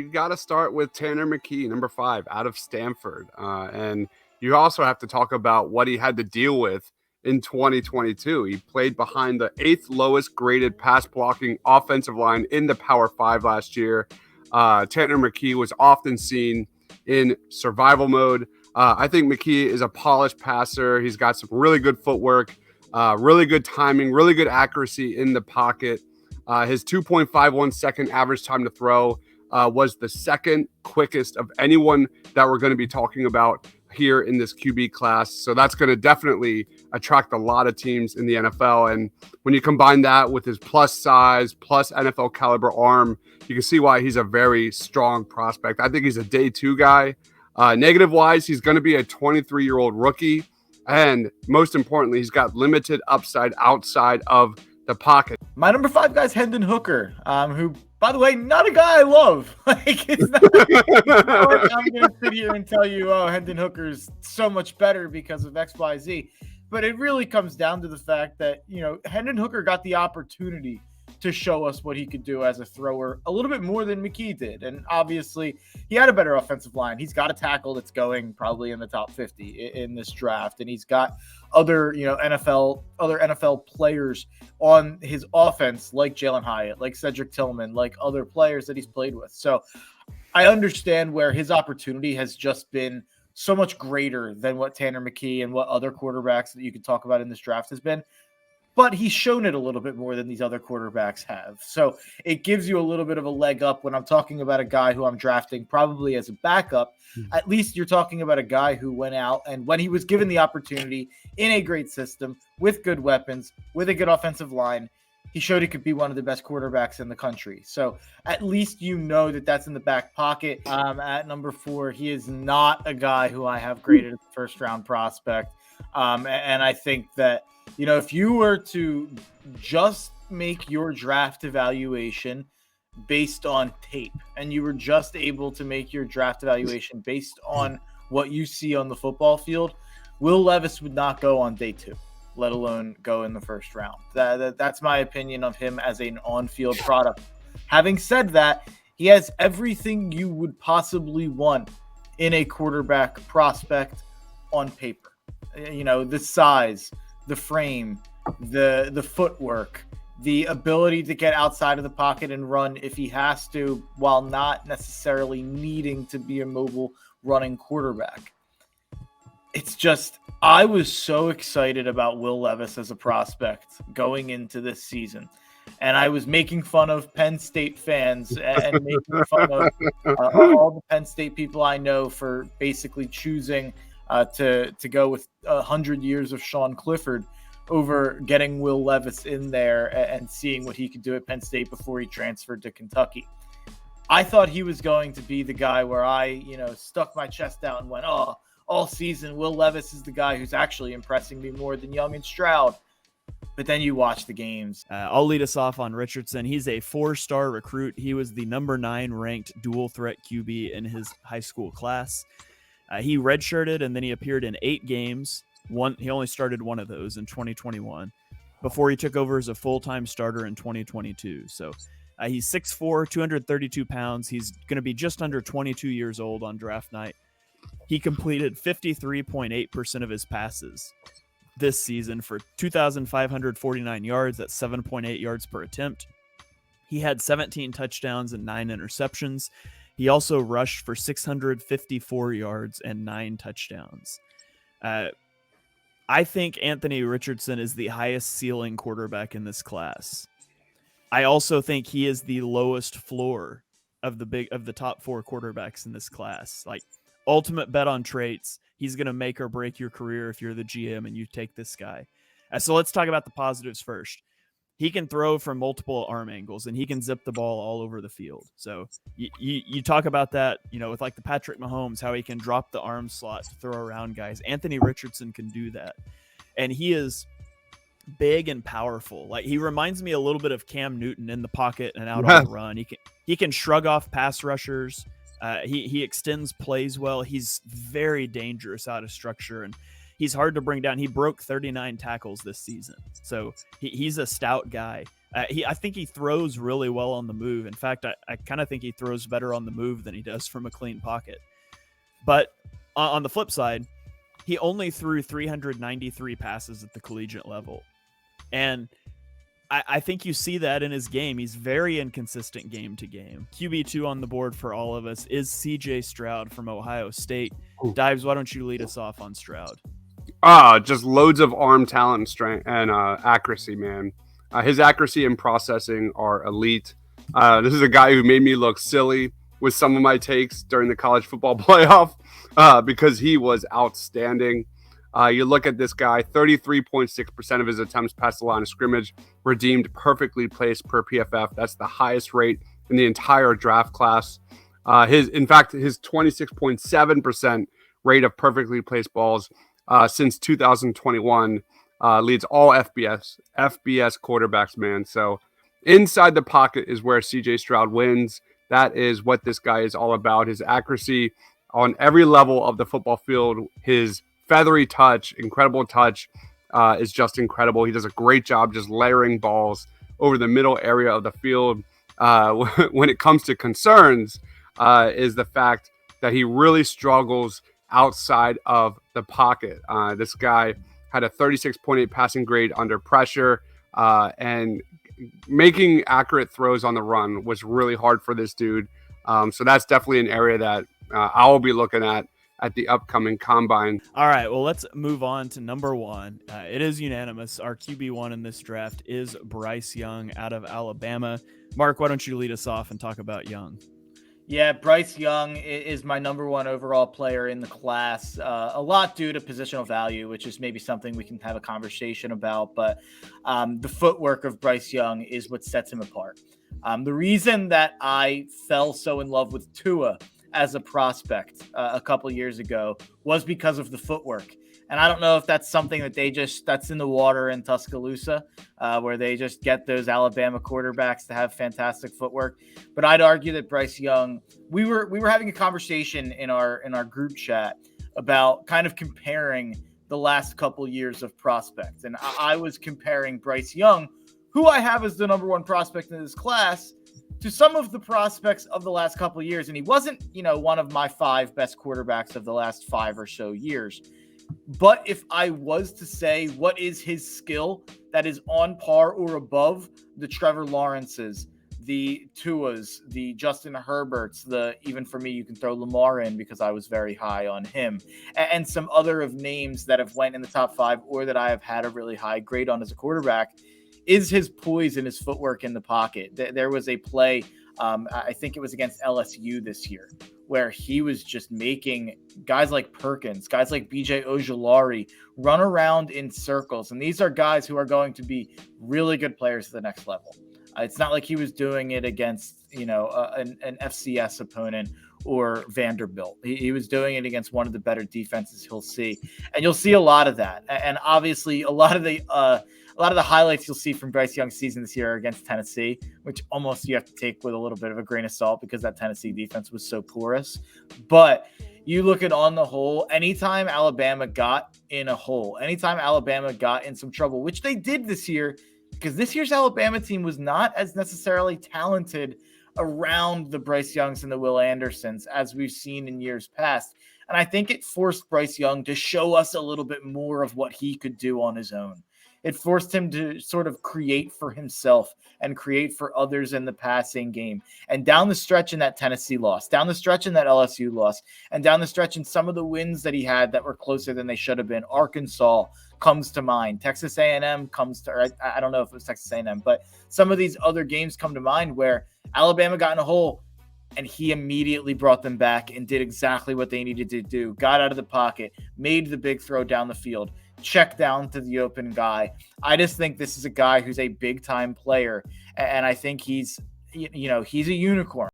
You got to start with Tanner McKee, number 5, out of Stanford. And you also have to talk about what he had to deal with in 2022. He played behind the 8th lowest graded pass blocking offensive line in the Power 5 last year. Tanner McKee was often seen in survival mode. I think McKee is a polished passer. He's got some really good footwork, really good timing, really good accuracy in the pocket. His 2.51 second average time to throw was the second quickest of anyone that we're going to be talking about here in this QB class. So that's going to definitely attract a lot of teams in the NFL. And when you combine that with his plus size, plus NFL caliber arm, you can see why he's a very strong prospect. I think he's a day 2 guy. Negative wise, he's going to be a 23-year-old rookie. And most importantly, he's got limited upside outside of the pocket. My number 5 guy is Hendon Hooker, who, by the way, not a guy I love. It's not I'm going to sit here and tell you, oh, Hendon Hooker's so much better because of X, Y, Z. But it really comes down to the fact that, Hendon Hooker got the opportunity to show us what he could do as a thrower a little bit more than McKee did. And obviously, he had a better offensive line. He's got a tackle that's going probably in the top 50 in this draft. And he's got other NFL players on his offense, like Jalen Hyatt, like Cedric Tillman, like other players that he's played with. So I understand where his opportunity has just been so much greater than what Tanner McKee and what other quarterbacks that you could talk about in this draft has been. But he's shown it a little bit more than these other quarterbacks have. So it gives you a little bit of a leg up when I'm talking about a guy who I'm drafting probably as a backup. At least you're talking about a guy who went out and when he was given the opportunity in a great system with good weapons, with a good offensive line, he showed he could be one of the best quarterbacks in the country. So at least you know that that's in the back pocket. At number 4, he is not a guy who I have graded as a first-round prospect. And I think that, if you were to just make your draft evaluation based on tape and you were just able to make your draft evaluation based on what you see on the football field, Will Levis would not go on day 2, let alone go in the first round. That's my opinion of him as an on-field product. Having said that, he has everything you would possibly want in a quarterback prospect on paper. The size, the frame, the footwork, the ability to get outside of the pocket and run if he has to, while not necessarily needing to be a mobile running quarterback. It's just, I was so excited about Will Levis as a prospect going into this season. And I was making fun of Penn State fans and making fun of all the Penn State people I know for basically choosing to go with 100 years of Sean Clifford over getting Will Levis in there and seeing what he could do at Penn State before he transferred to Kentucky. I thought he was going to be the guy where I, stuck my chest out and went, oh, all season, Will Levis is the guy who's actually impressing me more than Young and Stroud. But then you watch the games. I'll lead us off on Richardson. He's a 4-star recruit. He was the number 9 ranked dual threat QB in his high school class. He redshirted and then he appeared in 8 games. He only started one of those in 2021 before he took over as a full-time starter in 2022. So he's 6'4", 232 pounds. He's going to be just under 22 years old on draft night. He completed 53.8% of his passes this season for 2,549 yards. That's 7.8 yards per attempt. He had 17 touchdowns and 9 interceptions. He also rushed for 654 yards and 9 touchdowns. I think Anthony Richardson is the highest ceiling quarterback in this class. I also think he is the lowest floor of the top 4 quarterbacks in this class. Like, ultimate bet on traits. He's going to make or break your career if you're the GM and you take this guy. So let's talk about the positives first. He can throw from multiple arm angles and he can zip the ball all over the field. So you talk about that, with like the Patrick Mahomes, how he can drop the arm slot to throw around guys. Anthony Richardson can do that. And he is big and powerful. Like, he reminds me a little bit of Cam Newton in the pocket and out on the run. He can shrug off pass rushers. He extends plays well. He's very dangerous out of structure, and he's hard to bring down. He broke 39 tackles this season, so he's a stout guy. I think he throws really well on the move. In fact, I kind of think he throws better on the move than he does from a clean pocket. But on the flip side, he only threw 393 passes at the collegiate level. And I think you see that in his game. He's very inconsistent game to game. QB2 on the board for all of us is CJ Stroud from Ohio State. Dives, why don't you lead us off on Stroud? Just loads of arm talent and strength and accuracy, man. His accuracy and processing are elite. This is a guy who made me look silly with some of my takes during the college football playoff because he was outstanding. You look at this guy, 33.6% of his attempts past the line of scrimmage redeemed perfectly placed per PFF. That's the highest rate in the entire draft class. His 26.7% rate of perfectly placed balls since 2021 leads all FBS quarterbacks, man. So inside the pocket is where CJ Stroud wins. That is what this guy is all about. His accuracy on every level of the football field, his feathery touch, incredible touch is just incredible. He does a great job just layering balls over the middle area of the field. When it comes to concerns, is the fact that he really struggles outside of the pocket. This guy had a 36.8 passing grade under pressure, and making accurate throws on the run was really hard for this dude. So that's definitely an area that I will be looking at the upcoming combine. All right, well, let's move on to number one. It is unanimous. Our QB1 in this draft is Bryce Young out of Alabama. Mark, why don't you lead us off and talk about Young? Yeah, Bryce Young is my number one overall player in the class, a lot due to positional value, which is maybe something we can have a conversation about. But the footwork of Bryce Young is what sets him apart. The reason that I fell so in love with Tua as a prospect a couple years ago was because of the footwork. And I don't know if that's something that that's in the water in Tuscaloosa, where they just get those Alabama quarterbacks to have fantastic footwork. But I'd argue that Bryce Young, we were having a conversation in our group chat about kind of comparing the last couple years of prospects. And I was comparing Bryce Young, who I have as the number one prospect in this class, to some of the prospects of the last couple of years. And he wasn't, one of my 5 best quarterbacks of the last 5 or so years. But if I was to say what is his skill that is on par or above the Trevor Lawrences, the Tuas, the Justin Herberts, even for me, you can throw Lamar in because I was very high on him, and some other of names that have went in the top 5 or that I have had a really high grade on as a quarterback, is his poise and his footwork in the pocket. There was a play, I think it was against LSU this year, where he was just making guys like Perkins, guys like BJ Ojulari run around in circles. And these are guys who are going to be really good players at the next level. It's not like he was doing it against, an FCS opponent or Vanderbilt. He was doing it against one of the better defenses he'll see. And you'll see a lot of that. And obviously a lot of the highlights you'll see from Bryce Young's season this year are against Tennessee, which almost you have to take with a little bit of a grain of salt because that Tennessee defense was so porous. But you look at on the whole, anytime Alabama got in a hole, anytime Alabama got in some trouble, which they did this year, because this year's Alabama team was not as necessarily talented around the Bryce Youngs and the Will Andersons as we've seen in years past. And I think it forced Bryce Young to show us a little bit more of what he could do on his own. It forced him to sort of create for himself and create for others in the passing game. And down the stretch in that Tennessee loss, down the stretch in that LSU loss, and down the stretch in some of the wins that he had that were closer than they should have been, Arkansas comes to mind. Texas A&M comes to, or I don't know if it was Texas A&M, but some of these other games come to mind where Alabama got in a hole and he immediately brought them back and did exactly what they needed to do. Got out of the pocket, made the big throw down the field, check down to the open guy. I just think this is a guy who's a big time player. And I think he's a unicorn.